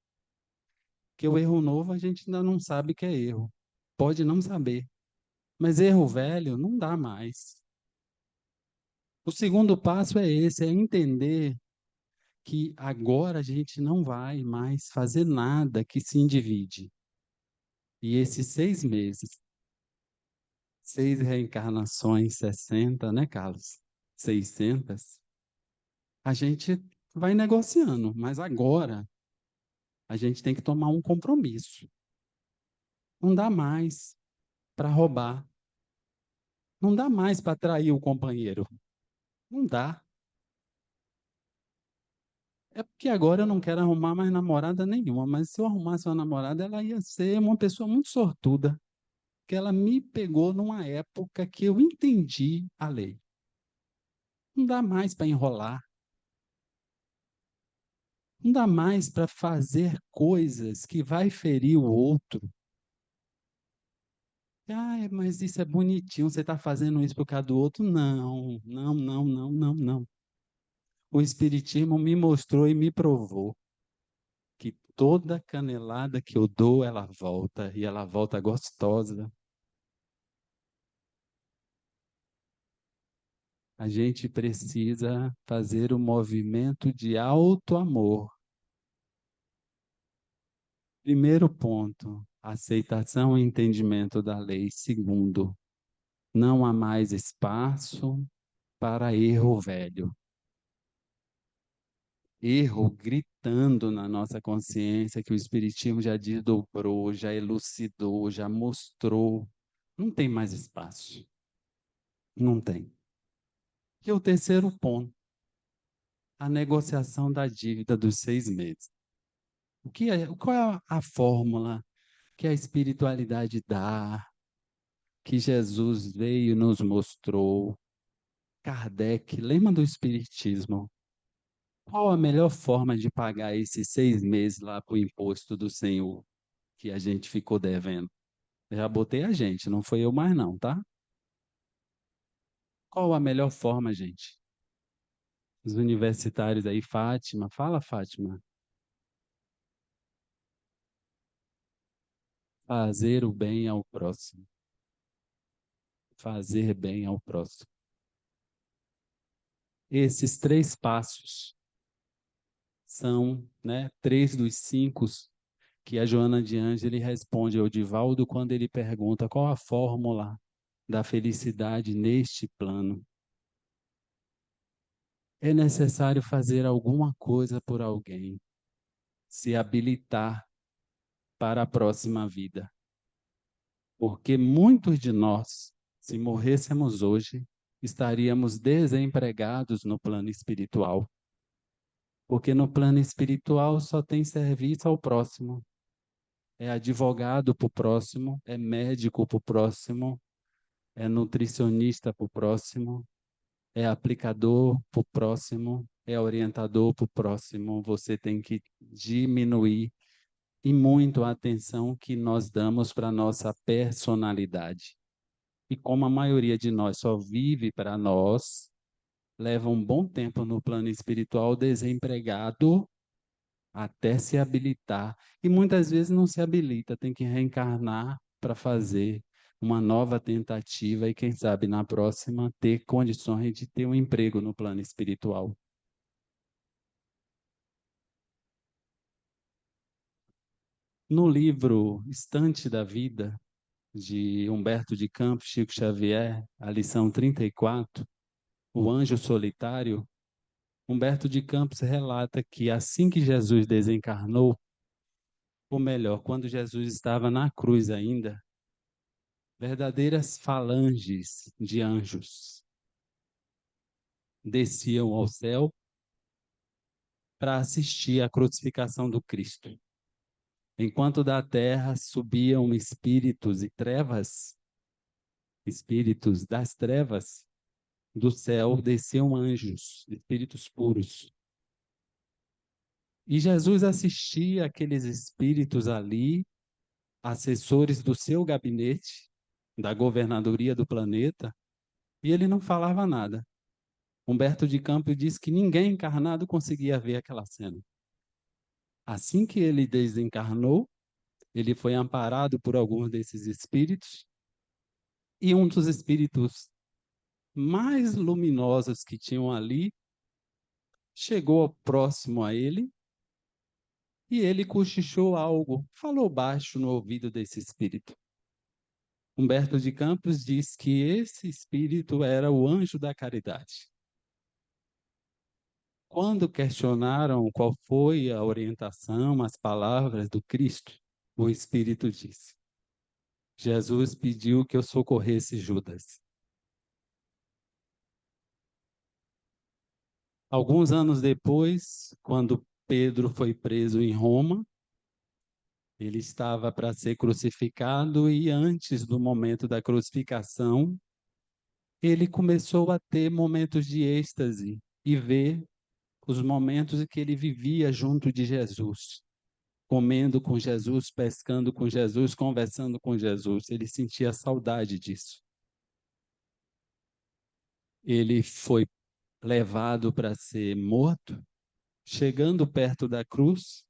Speaker 3: Porque o erro novo a gente ainda não sabe que é erro. Pode não saber. Mas erro velho não dá mais. O segundo passo é esse, é entender que agora a gente não vai mais fazer nada que se individe. E esses 6 meses, 6 reencarnações, 60, né, Carlos? 600, a gente vai negociando, mas agora a gente tem que tomar um compromisso. Não dá mais para roubar. Não dá mais para trair o companheiro. Não dá. É porque agora eu não quero arrumar mais namorada nenhuma, mas se eu arrumasse uma namorada, ela ia ser uma pessoa muito sortuda. que ela me pegou numa época que eu entendi a lei. Não dá mais para enrolar. Não dá mais para fazer coisas que vai ferir o outro. Ah, mas isso é bonitinho, você está fazendo isso por causa do outro? Não, não, não, não, não, não. O Espiritismo me mostrou e me provou que toda canelada que eu dou, ela volta, e ela volta gostosa. A gente precisa fazer o movimento de alto amor. Primeiro ponto, aceitação e entendimento da lei. Segundo, não há mais espaço para erro velho. Erro gritando na nossa consciência que o Espiritismo já desdobrou, já elucidou, já mostrou. Não tem mais espaço. Não tem. E o terceiro ponto, a negociação da dívida dos 6 meses. Qual é a fórmula que a espiritualidade dá, que Jesus veio e nos mostrou? Kardec, lembra do Espiritismo? Qual a melhor forma de pagar esses 6 meses lá para o imposto do Senhor que a gente ficou devendo? Já botei a gente, não foi eu mais não, tá? Qual a melhor forma, gente? Os universitários aí, Fátima, fala, Fátima. Fazer o bem ao próximo. Fazer bem ao próximo. Esses 3 passos são, né, 3 dos 5 que a Joana de Ângeli responde ao Divaldo quando ele pergunta qual a fórmula da felicidade neste plano. É necessário fazer alguma coisa por alguém, se habilitar para a próxima vida. Porque muitos de nós, se morrêssemos hoje, estaríamos desempregados no plano espiritual. Porque no plano espiritual só tem serviço ao próximo. É advogado para o próximo, é médico para o próximo, é nutricionista para o próximo, é aplicador para o próximo, é orientador para o próximo. Você tem que diminuir e muito a atenção que nós damos para a nossa personalidade. E como a maioria de nós só vive para nós, leva um bom tempo no plano espiritual desempregado até se habilitar. E muitas vezes não se habilita, tem que reencarnar para fazer uma nova tentativa e, quem sabe, na próxima, ter condições de ter um emprego no plano espiritual. No livro Estante da Vida, de Humberto de Campos, Chico Xavier, a lição 34, O Anjo Solitário, Humberto de Campos relata que assim que Jesus desencarnou, ou melhor, quando Jesus estava na cruz ainda, verdadeiras falanges de anjos desciam ao céu para assistir à crucificação do Cristo. Enquanto da terra subiam espíritos e trevas, espíritos das trevas, do céu desciam anjos, espíritos puros. E Jesus assistia aqueles espíritos ali, assessores do seu gabinete, da governadoria do planeta, e ele não falava nada. Humberto de Campos diz que ninguém encarnado conseguia ver aquela cena. Assim que ele desencarnou, ele foi amparado por alguns desses espíritos, e um dos espíritos mais luminosos que tinham ali chegou próximo a ele e ele cochichou algo, falou baixo no ouvido desse espírito. Humberto de Campos diz que esse espírito era o anjo da caridade. Quando questionaram qual foi a orientação, as palavras do Cristo, o espírito disse: Jesus pediu que eu socorresse Judas. Alguns anos depois, quando Pedro foi preso em Roma, Ele estava para ser crucificado e antes do momento da crucificação, ele começou a ter momentos de êxtase e ver os momentos em que ele vivia junto de Jesus, comendo com Jesus, pescando com Jesus, conversando com Jesus. Ele sentia saudade disso. Ele foi levado para ser morto. Chegando perto da cruz,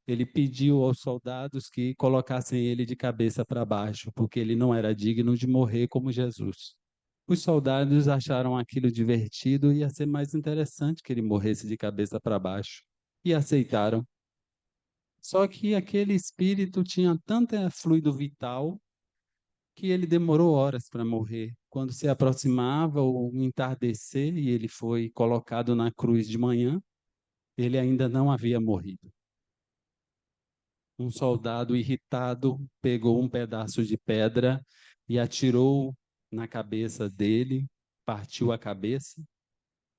Speaker 3: ele pediu aos soldados que colocassem ele de cabeça para baixo, porque ele não era digno de morrer como Jesus. Os soldados acharam aquilo divertido e ia ser mais interessante que ele morresse de cabeça para baixo, e aceitaram. Só que aquele espírito tinha tanto fluido vital que ele demorou horas para morrer. Quando se aproximava o entardecer e ele foi colocado na cruz de manhã, ele ainda não havia morrido. Um soldado irritado pegou um pedaço de pedra e atirou na cabeça dele, partiu a cabeça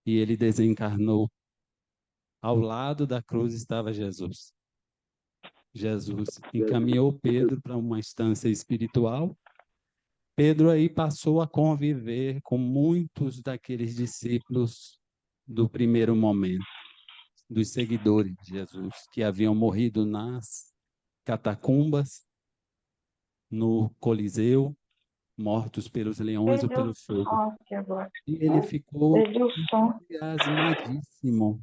Speaker 3: e ele desencarnou. Ao lado da cruz estava Jesus. Jesus encaminhou Pedro para uma instância espiritual. Pedro aí passou a conviver com muitos daqueles discípulos do primeiro momento, dos seguidores de Jesus, que haviam morrido nas catacumbas, no Coliseu, mortos pelos leões ou
Speaker 4: Perdeu
Speaker 3: pelo
Speaker 4: o
Speaker 3: fogo.
Speaker 4: som aqui agora.
Speaker 3: E ele ficou
Speaker 4: Perdi o som.
Speaker 3: entusiasmadíssimo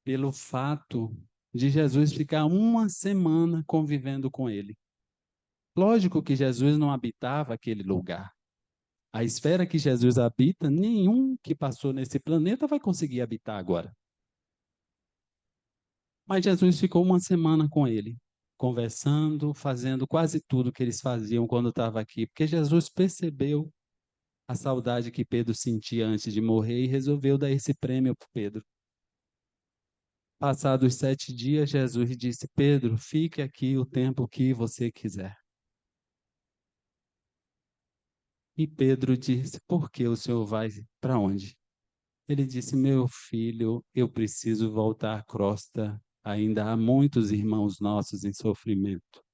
Speaker 3: pelo fato de Jesus ficar uma semana convivendo com ele. Lógico que Jesus não habitava aquele lugar. A esfera que Jesus habita, nenhum que passou nesse planeta vai conseguir habitar agora. Mas Jesus ficou uma semana com ele, conversando, fazendo quase tudo que eles faziam quando estava aqui, porque Jesus percebeu a saudade que Pedro sentia antes de morrer e resolveu dar esse prêmio para Pedro. Passados 7 dias, Jesus disse: Pedro, fique aqui o tempo que você quiser. E Pedro disse: por que o senhor vai para onde? Ele disse: meu filho, eu preciso voltar à crosta. Ainda há muitos irmãos nossos em sofrimento.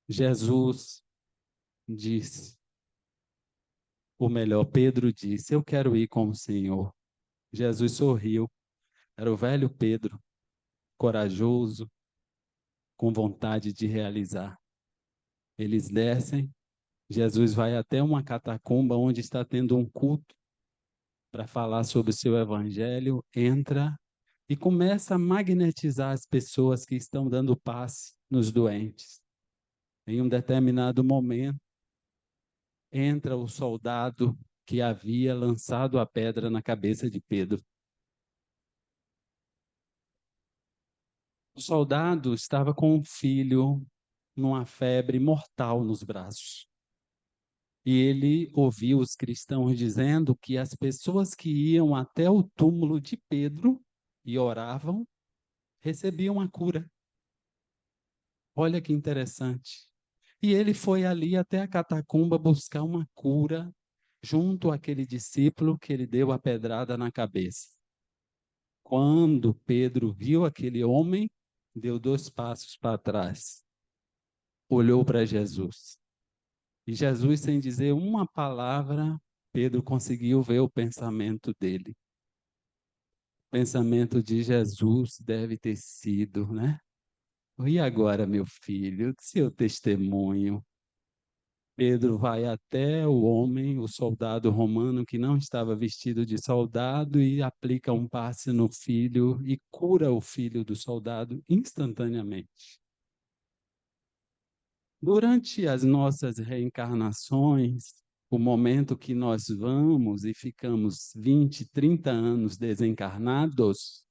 Speaker 3: Jesus disse, ou melhor, Pedro disse: eu quero ir com o Senhor. Jesus sorriu. Era o velho Pedro, corajoso, com vontade de realizar. Eles descem, Jesus vai até uma catacumba onde está tendo um culto para falar sobre o seu evangelho, entra e começa a magnetizar as pessoas que estão dando passe nos doentes. Em um determinado momento, entra o soldado que havia lançado a pedra na cabeça de Pedro. O soldado estava com um filho numa febre mortal nos braços. E ele ouviu os cristãos dizendo que as pessoas que iam até o túmulo de Pedro e oravam recebiam a cura. Olha que interessante. E ele foi ali até a catacumba buscar uma cura junto àquele discípulo que ele deu a pedrada na cabeça. Quando Pedro viu aquele homem, deu 2 passos para trás, olhou para Jesus. E Jesus, sem dizer uma palavra, Pedro conseguiu ver o pensamento dele. O pensamento de Jesus deve ter sido, né? E agora, meu filho, seu testemunho? Pedro vai até o homem, o soldado romano que não estava vestido de soldado e aplica um passe no filho e cura o filho do soldado instantaneamente. Durante as nossas reencarnações, o momento que nós vamos e ficamos 20, 30 anos desencarnados,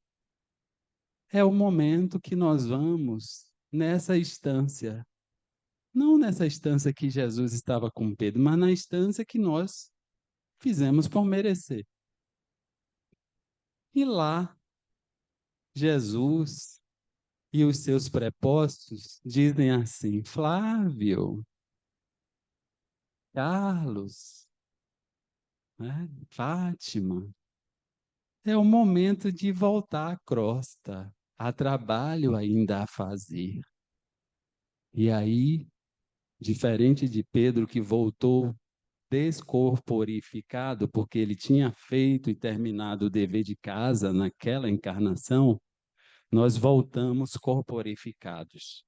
Speaker 3: é o momento que nós vamos nessa instância. Não nessa instância que Jesus estava com Pedro, mas na instância que nós fizemos por merecer. E lá, Jesus e os seus prepostos dizem assim: Flávio, Carlos, né, Fátima, é o momento de voltar à crosta. Há trabalho ainda a fazer. E aí, diferente de Pedro, que voltou descorporificado, porque ele tinha feito e terminado o dever de casa naquela encarnação, nós voltamos corporificados.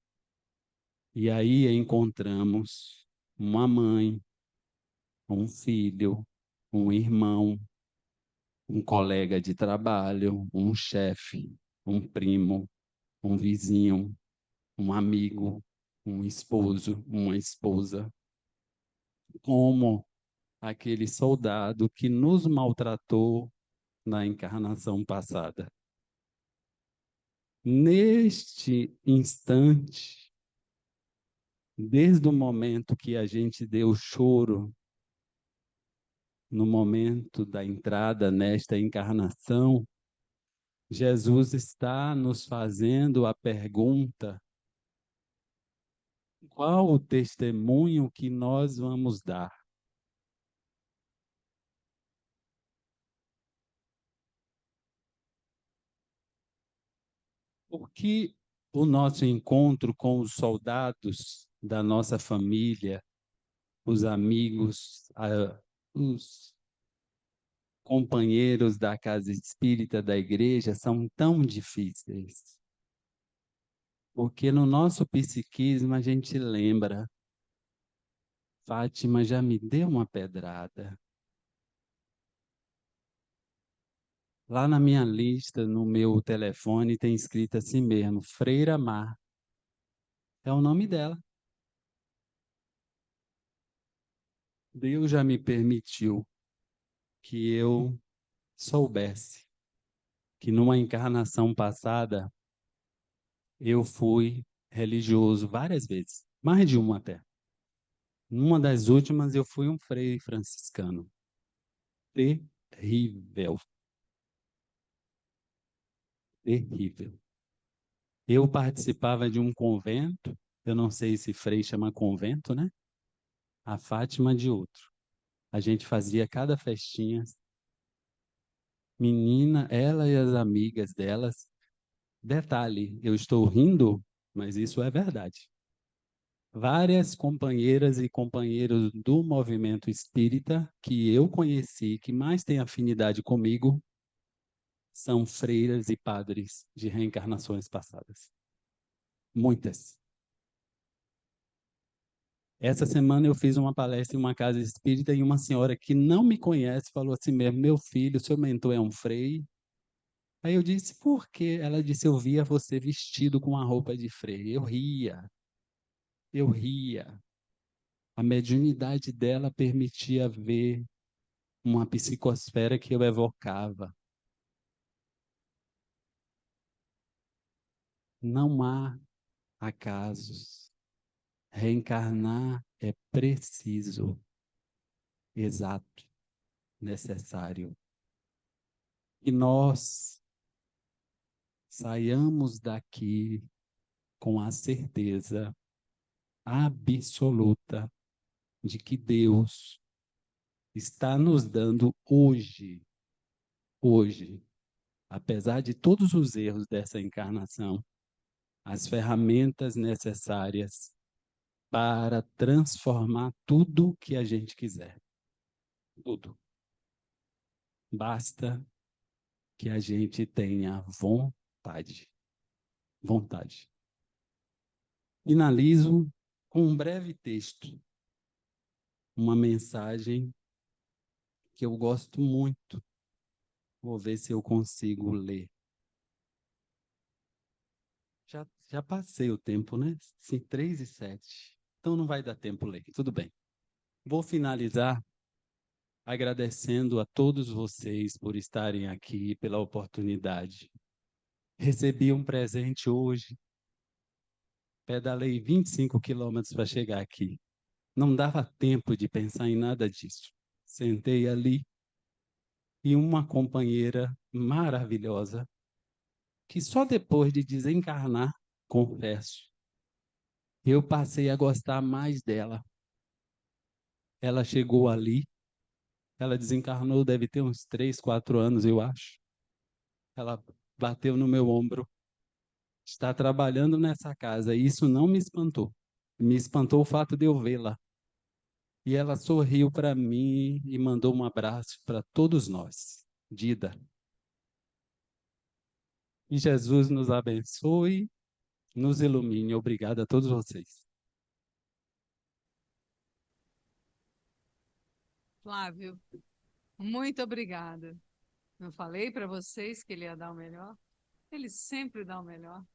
Speaker 3: E aí encontramos uma mãe, um filho, um irmão, um colega de trabalho, um chefe, um primo, um vizinho, um amigo, um esposo, uma esposa, como aquele soldado que nos maltratou na encarnação passada. Neste instante, desde o momento que a gente deu choro, no momento da entrada nesta encarnação, Jesus está nos fazendo a pergunta: qual o testemunho que nós vamos dar? Porque o nosso encontro com os soldados da nossa família, os amigos, os companheiros da casa espírita da igreja são tão difíceis? Porque no nosso psiquismo a gente lembra: Fátima já me deu uma pedrada. Lá na minha lista, no meu telefone, tem escrito assim mesmo: Freira Mar. É o nome dela. Deus já me permitiu que eu soubesse que numa encarnação passada eu fui religioso várias vezes, mais de uma até. Numa das últimas eu fui um frei franciscano. Terrível, terrível. Eu participava de um convento, eu não sei se frei chama convento, né? A Fátima de outro. A gente fazia cada festinha. Menina, ela e as amigas delas. Detalhe, eu estou rindo, mas isso é verdade. Várias companheiras e companheiros do movimento espírita que eu conheci, que mais têm afinidade comigo, são freiras e padres de reencarnações passadas. Muitas. Essa semana eu fiz uma palestra em uma casa espírita e uma senhora que não me conhece falou assim mesmo: meu filho, seu mentor é um frei? Aí eu disse: por quê? Ela disse: eu via você vestido com a roupa de frei. Eu ria, eu ria. A mediunidade dela permitia ver uma psicosfera que eu evocava. Não há acasos. Reencarnar é preciso, exato, necessário. E nós saiamos daqui com a certeza absoluta de que Deus está nos dando hoje, apesar de todos os erros dessa encarnação, as ferramentas necessárias para transformar tudo que a gente quiser. Tudo. Basta que a gente tenha vontade. Vontade. Finalizo com um breve texto, uma mensagem que eu gosto muito. Vou ver se eu consigo ler. Já passei o tempo, né? Sim, 3:07. Então não vai dar tempo ler. Tudo bem. Vou finalizar agradecendo a todos vocês por estarem aqui, pela oportunidade. Recebi um presente hoje. Pedalei 25 quilômetros para chegar aqui. Não dava tempo de pensar em nada disso. Sentei ali e uma companheira maravilhosa, que só depois de desencarnar, confesso, eu passei a gostar mais dela. Ela chegou ali, ela desencarnou, deve ter uns 3, 4 anos, eu acho. Ela bateu no meu ombro. Está trabalhando nessa casa, e isso não me espantou. Me espantou o fato de eu vê-la. E ela sorriu para mim e mandou um abraço para todos nós. Dida. E Jesus nos abençoe, nos ilumine. Obrigado a todos vocês.
Speaker 1: Flávio, muito obrigada. Não falei para vocês que ele ia dar o melhor? Ele sempre dá o melhor.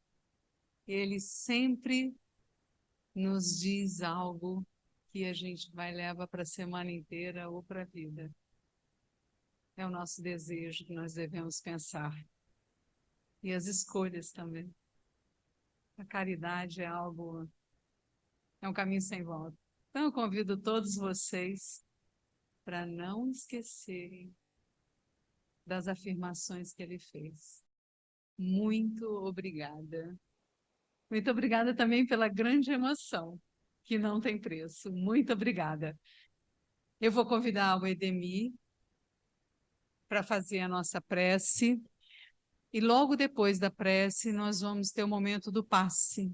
Speaker 1: Ele sempre nos diz algo que a gente vai levar para a semana inteira ou para a vida. É o nosso desejo que nós devemos pensar. E as escolhas também. A caridade é algo, é um caminho sem volta. Então, eu convido todos vocês para não esquecerem das afirmações que ele fez. Muito obrigada. Muito obrigada também pela grande emoção, que não tem preço. Muito obrigada. Eu vou convidar o Edemir para fazer a nossa prece. E logo depois da prece, nós vamos ter o momento do passe.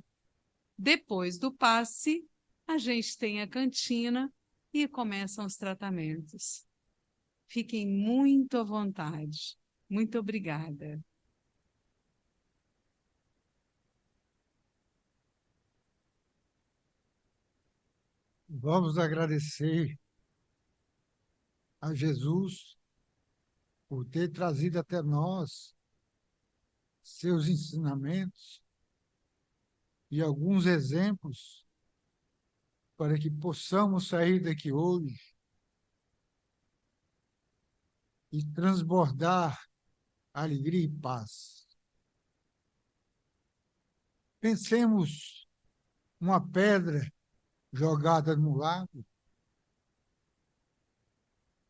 Speaker 1: Depois do passe, a gente tem a cantina e começam os tratamentos. Fiquem muito à vontade. Muito obrigada.
Speaker 2: Vamos agradecer a Jesus por ter trazido até nós seus ensinamentos e alguns exemplos para que possamos sair daqui hoje e transbordar alegria e paz. Pensemos uma pedra jogada no lago,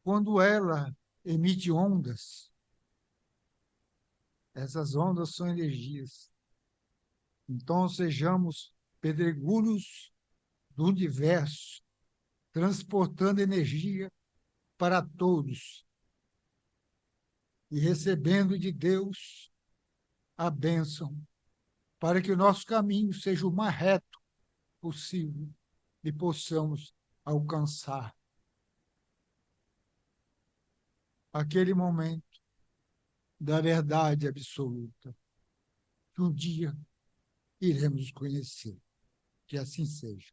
Speaker 2: quando ela emite ondas, essas ondas são energias. Então, sejamos pedregulhos do universo, transportando energia para todos e recebendo de Deus a bênção, para que o nosso caminho seja o mais reto possível e possamos alcançar aquele momento da verdade absoluta, que um dia iremos conhecer. Que assim seja.